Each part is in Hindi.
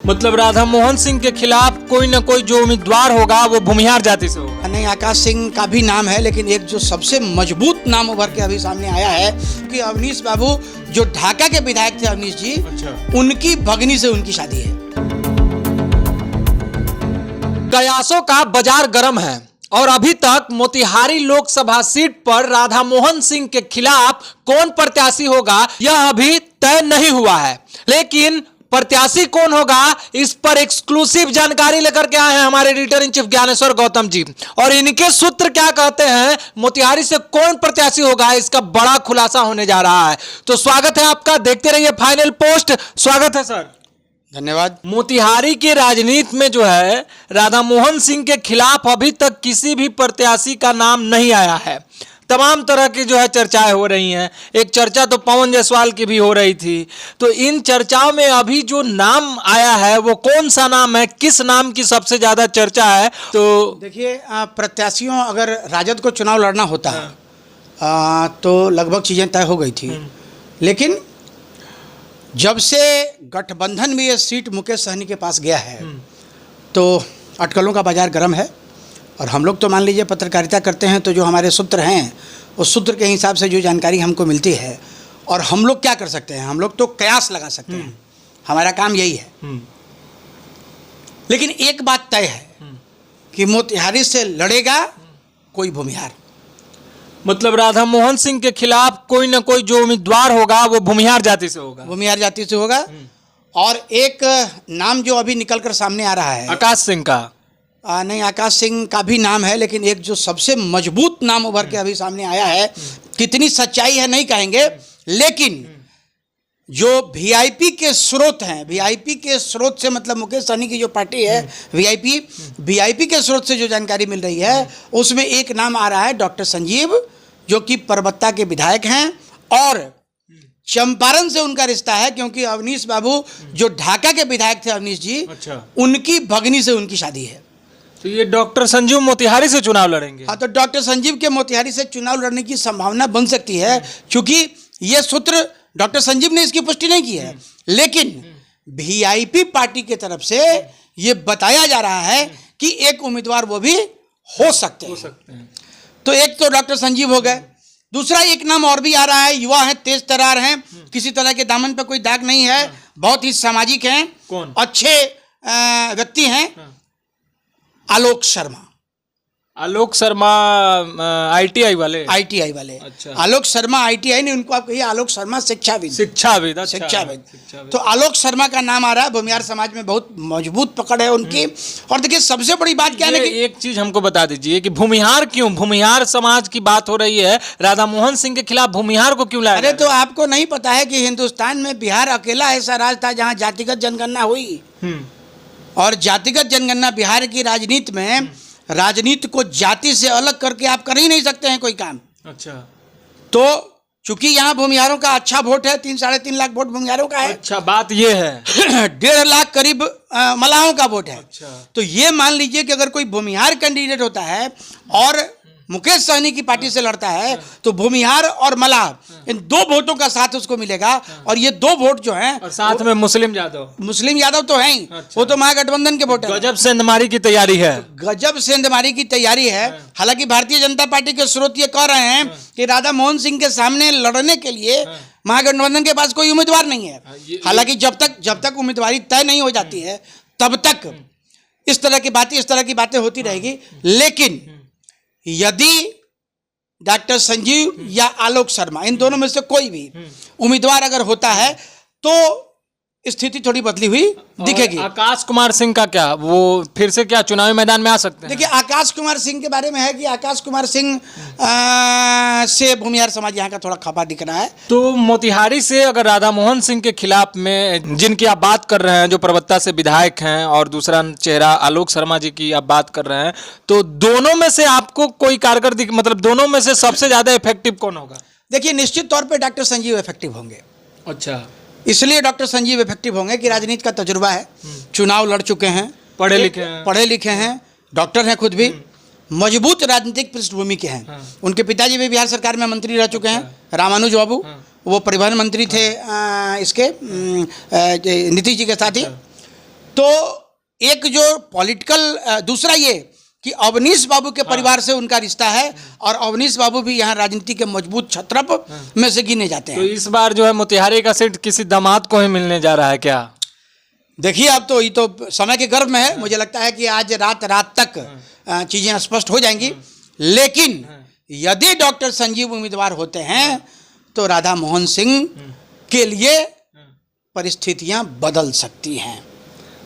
मतलब राधा मोहन सिंह के खिलाफ कोई न कोई जो उम्मीदवार होगा वो भूमिहार जाति से होगा। नहीं, आकाश सिंह का भी नाम है, लेकिन एक जो सबसे मजबूत नाम उभर के अभी सामने आया है कि अवनीश बाबू जो ढाका के विधायक थे, अवनीश जी, अच्छा। उनकी भगनी से उनकी शादी है। कयासों का बाजार गर्म है और अभी तक मोतिहारी लोकसभा सीट पर राधा मोहन सिंह के खिलाफ कौन प्रत्याशी होगा यह अभी तय नहीं हुआ है, लेकिन प्रत्याशी कौन होगा इस पर एक्सक्लूसिव जानकारी लेकर के आए हैं हमारे editor in chief Gyaneshwar Gautam ji, और इनके सूत्र क्या कहते हैं, मोतिहारी से कौन प्रत्याशी होगा इसका बड़ा खुलासा होने जा रहा है। तो स्वागत है आपका, देखते रहिए फाइनल पोस्ट। स्वागत है सर। धन्यवाद। मोतिहारी के राजनीति में जो है राधा मोहन सिंह के खिलाफ अभी तक किसी भी प्रत्याशी का नाम नहीं आया है। तमाम तरह की जो है चर्चाएं हो रही हैं। एक चर्चा तो पवन जायसवाल की भी हो रही थी। तो इन चर्चाओं में अभी जो नाम आया है वो कौन सा नाम है, किस नाम की सबसे ज्यादा चर्चा है? तो देखिए, प्रत्याशियों अगर राजद को चुनाव लड़ना होता तो लगभग चीज़ें तय हो गई थी, लेकिन जब से गठबंधन में ये सीट मुकेश सहनी के पास गया है तो अटकलों का बाजार गर्म है। और हम लोग तो मान लीजिए पत्रकारिता करते हैं, तो जो हमारे सूत्र हैं उस सूत्र के हिसाब से जो जानकारी हमको मिलती है, और हम लोग क्या कर सकते हैं, हम लोग तो कयास लगा सकते हैं, हमारा काम यही है। लेकिन एक बात तय है कि मोतिहारी से लड़ेगा कोई भूमिहार। मतलब राधा मोहन सिंह के खिलाफ कोई न कोई जो उम्मीदवार होगा वो भूमिहार जाति से होगा। भूमिहार जाति से होगा। और एक नाम जो अभी निकल कर सामने आ रहा है, आकाश सिंह का। नहीं, आकाश सिंह का भी नाम है, लेकिन एक जो सबसे मजबूत नाम उभर के अभी सामने आया है, कितनी सच्चाई है नहीं कहेंगे, लेकिन जो वीआईपी के स्रोत हैं, वीआईपी के स्रोत से मतलब मुकेश सहनी की जो पार्टी है वीआईपी के स्रोत से जो जानकारी मिल रही है उसमें एक नाम आ रहा है डॉक्टर संजीव, जो कि परबत्ता के विधायक हैं और चंपारण से उनका रिश्ता है, क्योंकि अवनीश बाबू जो ढाका के विधायक थे, अवनीश जी, अच्छा। उनकी भगनी से उनकी शादी है। तो ये डॉक्टर संजीव मोतिहारी से चुनाव लड़ेंगे? हाँ, तो डॉक्टर संजीव के मोतिहारी से चुनाव लड़ने की संभावना बन सकती है, क्योंकि ये सूत्र डॉक्टर संजीव ने इसकी पुष्टि नहीं की है, लेकिन वीआईपी पार्टी की तरफ से ये बताया जा रहा है कि एक उम्मीदवार वो भी हो सकते हैं। तो एक तो डॉक्टर संजीव हो गए, दूसरा एक नाम और भी आ रहा है, युवा है, तेज तर्रार हैं, किसी तरह के दामन पे कोई दाग नहीं है, बहुत ही सामाजिक हैं, कौन? अच्छे व्यक्ति हैं, आलोक शर्मा। आलोक शर्मा आईटीआई वाले? आईटीआई वाले। अच्छा। आलोक शर्मा आईटीआई नहीं, उनको आप कहिए आलोक शर्मा शिक्षाविद। शिक्षाविद, अच्छा। शिक्षाविद। तो आलोक शर्मा का नाम आ रहा है। भूमिहार समाज में बहुत मजबूत पकड़ है उनकी। और देखिए, सबसे बड़ी बात क्या है कि एक चीज हमको बता दीजिए कि भूमिहार क्यों, भूमिहार समाज की बात हो रही है, राधा मोहन सिंह के खिलाफ भूमिहार को क्यों लाया? अरे तो आपको नहीं पता है कि हिंदुस्तान में बिहार अकेला ऐसा राज्य था जहाँ जातिगत जनगणना हुई, और जातिगत जनगणना बिहार की राजनीति में, राजनीति को जाति से अलग करके आप कर ही नहीं सकते हैं कोई काम। अच्छा। तो चूंकि यहाँ भूमिहारों का अच्छा वोट है, 3-3.5 लाख वोट भूमिहारों का है। अच्छा, बात ये है 1.5 लाख करीब मलाहों का वोट है। अच्छा। तो ये मान लीजिए कि अगर कोई भूमिहार कैंडिडेट होता है और मुकेश सहनी की पार्टी से लड़ता है, तो भूमिहार और मलाह इन 2 वोटों का साथ उसको मिलेगा, और ये 2 वोट जो हैं, और साथ में मुस्लिम यादव तो हैं ही। अच्छा। वो तो महागठबंधन के वोट है। गजब सेंधमारी की तैयारी है। गजब सेंधमारी की तैयारी है। हालांकि भारतीय जनता पार्टी के स्रोत ये कह रहे हैं कि राधा मोहन सिंह के सामने लड़ने के लिए महागठबंधन के पास कोई उम्मीदवार नहीं है। हालांकि जब तक उम्मीदवारी तय नहीं हो जाती है तब तक इस तरह की बातें होती रहेगी। लेकिन यदि डॉक्टर संजीव या आलोक शर्मा, इन दोनों में से कोई भी उम्मीदवार अगर होता है तो स्थिति थोड़ी बदली हुई दिखेगी। आकाश कुमार सिंह का क्या, वो फिर से क्या चुनावी मैदान में आ सकते हैं? देखिए, आकाश कुमार सिंह के बारे में है कि आकाश कुमार सिंह से भूमिहार समाज यहाँ का थोड़ा खपा दिख रहा है। तो मोतिहारी से अगर राधा मोहन सिंह के खिलाफ में जिनकी आप बात कर रहे हैं, जो परबत्ता से विधायक हैं, और दूसरा चेहरा आलोक शर्मा जी की आप बात कर रहे हैं, तो दोनों में से आपको कोई कारगर मतलब दोनों में से सबसे ज्यादा इफेक्टिव कौन होगा? देखिए, निश्चित तौर पर डॉक्टर संजीव इफेक्टिव होंगे। अच्छा। इसलिए डॉक्टर संजीव इफेक्टिव होंगे कि राजनीति का तजुर्बा है, चुनाव लड़ चुके हैं, पढ़े लिखे हैं, डॉक्टर हैं खुद भी, मजबूत राजनीतिक पृष्ठभूमि के हैं। उनके पिताजी भी बिहार सरकार में मंत्री रह चुके हैं, रामानुज बाबू, वो परिवहन मंत्री थे इसके नीतीश जी के साथ ही। तो एक जो पॉलिटिकल दूसरा ये कि अवनीश बाबू के परिवार से उनका रिश्ता है और अवनीश बाबू भी यहाँ राजनीति के मजबूत छत्रप में से गिने जाते तो हैं। इस बार जो है मोतिहारी का सीट किसी दामाद को ही मिलने जा रहा है क्या? देखिए अब तो ये तो समय के गर्भ में है, मुझे लगता है कि आज रात तक चीजें स्पष्ट हो जाएंगी। लेकिन यदि डॉक्टर संजीव उम्मीदवार होते हैं तो राधा मोहन सिंह के लिए परिस्थितियां बदल सकती हैं।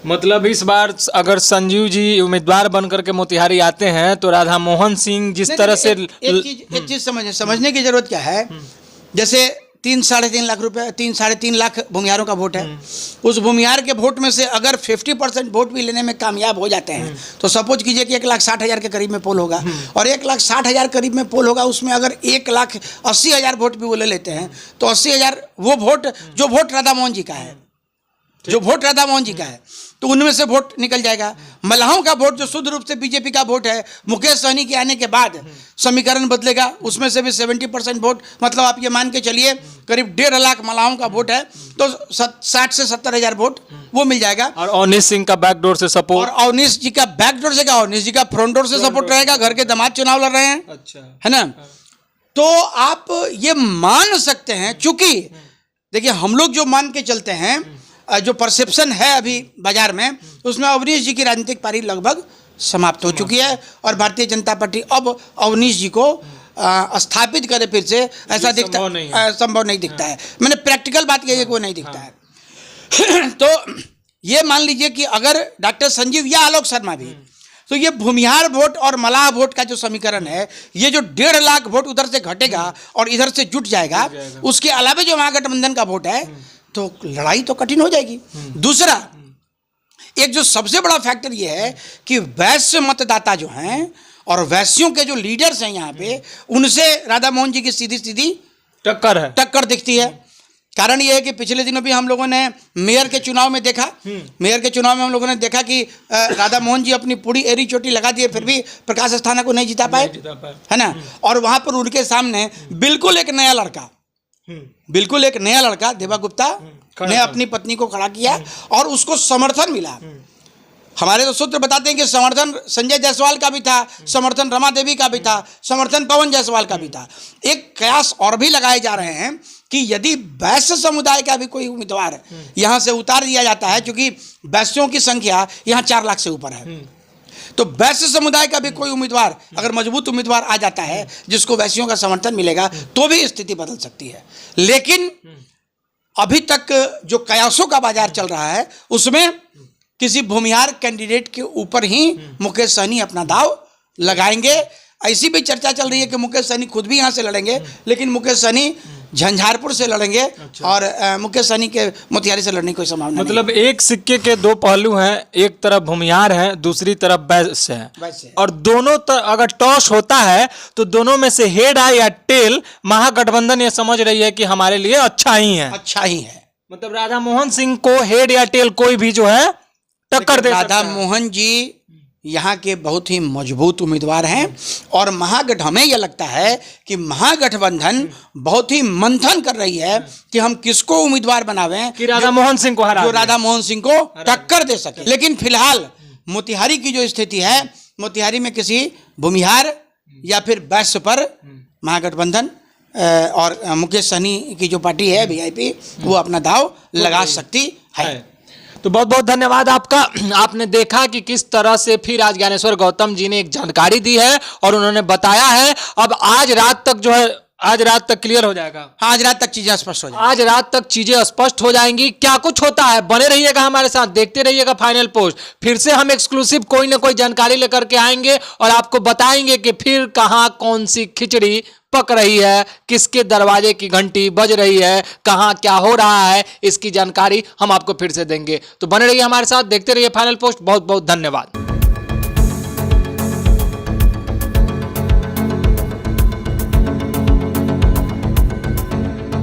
मतलब इस बार अगर संजीव जी उम्मीदवार बनकर के मोतिहारी आते हैं तो राधा मोहन सिंह जिस तरह से एक चीज समझने की जरूरत क्या है, जैसे 3-3.5 लाख रुपए 3-3.5 लाख भूमिहारों का वोट है। उस भूमिहार के वोट में से अगर 50% वोट भी लेने में कामयाब हो जाते हैं तो सपोज कीजिए कि 1,60,000 के करीब में पोल होगा और 1,60,000 करीब में पोल होगा, उसमें अगर 1,80,000 वोट भी वो ले लेते हैं तो 80,000 वो वोट जो वोट राधा मोहन जी का है, जो वोट राधा मोहन जी का है, तो उनमें से वोट निकल जाएगा। मल्लाहों का वोट जो शुद्ध रूप से बीजेपी का वोट है, मुकेश सहनी के आने के बाद समीकरण बदलेगा, उसमें से भी 70% वोट, मतलब आप ये मान के चलिए करीब 1.5 लाख मल्लाहों का वोट है तो 60 से 70,000 वोट वो मिल जाएगा। और अवनीश सिंह का बैकडोर से सपोर्ट, और अवनीश जी का बैकडोर से क्या, अवनीश जी का फ्रंट डोर से सपोर्ट रहेगा, घर के दामाद चुनाव लड़ रहे हैं, अच्छा है ना। तो आप ये मान सकते हैं, चूंकि देखिए हम लोग जो मान के चलते हैं, जो परसेप्शन है अभी बाजार में, उसमें अवनीश जी की राजनीतिक पारी लगभग समाप्त हो चुकी है और भारतीय जनता पार्टी अब अवनीश जी को स्थापित करे फिर से ऐसा दिखता संभव नहीं दिखता है। मैंने प्रैक्टिकल बात यही है कि वो नहीं दिखता है। तो ये मान लीजिए कि अगर डॉक्टर संजीव या आलोक शर्मा भी, तो ये भूमिहार वोट और मलाह वोट का जो समीकरण है, ये जो 1.5 लाख वोट उधर से घटेगा और इधर से जुट जाएगा, उसके अलावा जो महागठबंधन का वोट है, तो लड़ाई तो कठिन हो जाएगी। दूसरा एक जो सबसे बड़ा फैक्टर ये है कि वैश्य मतदाता जो हैं और वैश्यों के जो लीडर्स हैं यहाँ पे, उनसे राधा मोहन जी की सीधी सीधी टक्कर दिखती है। कारण ये है कि पिछले दिनों भी हम लोगों ने मेयर के चुनाव में देखा, मेयर के चुनाव में हम लोगों ने देखा कि राधा मोहन जी अपनी पूरी एरी चोटी लगा दिए, फिर भी प्रकाश अस्थाना को नहीं जिता पाए, है ना। और वहां पर उनके सामने बिल्कुल एक नया लड़का देवा गुप्ता ने अपनी पत्नी को खड़ा किया और उसको समर्थन मिला। हमारे तो सूत्र बताते हैं कि समर्थन संजय जायसवाल का भी था, समर्थन रमा देवी का भी था, समर्थन पवन जायसवाल का भी था। एक कयास और भी लगाए जा रहे हैं कि यदि वैश्य समुदाय का भी कोई उम्मीदवार यहाँ से उतार दिया जाता है, क्योंकि वैश्यों की संख्या यहाँ 4 लाख से ऊपर है, तो वैश्य समुदाय का भी कोई उम्मीदवार अगर मजबूत उम्मीदवार आ जाता है जिसको वैश्यों का समर्थन मिलेगा, तो भी स्थिति बदल सकती है। लेकिन अभी तक जो कयासों का बाजार चल रहा है, उसमें किसी भूमिहार कैंडिडेट के ऊपर ही मुकेश सहनी अपना दाव लगाएंगे। ऐसी भी चर्चा चल रही है कि मुकेश सहनी खुद भी यहाँ से लड़ेंगे, लेकिन मुकेश सहनी झंझारपुर से लड़ेंगे। अच्छा। और मुकेश सहनी के मोतिहारी से लड़ने की कोई संभावना मतलब नहीं। एक सिक्के के दो पहलू हैं, एक तरफ भूमिहार है, दूसरी तरफ वैश्य है, और दोनों अगर टॉस होता है तो दोनों में से हेड है या टेल, महागठबंधन ये समझ रही है कि हमारे लिए अच्छा ही है। मतलब राधा मोहन सिंह को हेड या टेल कोई भी जो है टक्कर दे सकता है। राधा मोहन जी यहाँ के बहुत ही मजबूत उम्मीदवार हैं और हमें यह लगता है कि महागठबंधन बहुत ही मंथन कर रही है कि हम किसको उम्मीदवार बनावें कि राधा मोहन सिंह को हरा, जो राधा मोहन सिंह को टक्कर दे सके। लेकिन फिलहाल मोतिहारी की जो स्थिति है, मोतिहारी में किसी भूमिहार या फिर वैश्य पर महागठबंधन और मुकेश सहनी की जो पार्टी है वीआईपी, वो अपना दाव लगा सकती है। तो बहुत बहुत धन्यवाद आपका। आपने देखा कि किस तरह से फिर आज ज्ञानेश्वर गौतम जी ने एक जानकारी दी है और उन्होंने बताया है। अब आज रात तक जो है, आज रात तक क्लियर हो जाएगा। आज रात तक चीजें स्पष्ट हो जाएंगी। आज रात तक चीजें स्पष्ट हो जाएंगी। क्या कुछ होता है, बने रहिएगा हमारे साथ, देखते रहिएगा फाइनल पोस्ट। फिर से हम एक्सक्लूसिव कोई ना कोई जानकारी लेकर के आएंगे और आपको बताएंगे कि फिर कहां कौन सी खिचड़ी पक रही है, किसके दरवाजे की घंटी बज रही है, कहां क्या हो रहा है, इसकी जानकारी हम आपको फिर से देंगे। तो बने रहिए हमारे साथ, देखते रहिए फाइनल पोस्ट। बहुत बहुत धन्यवाद।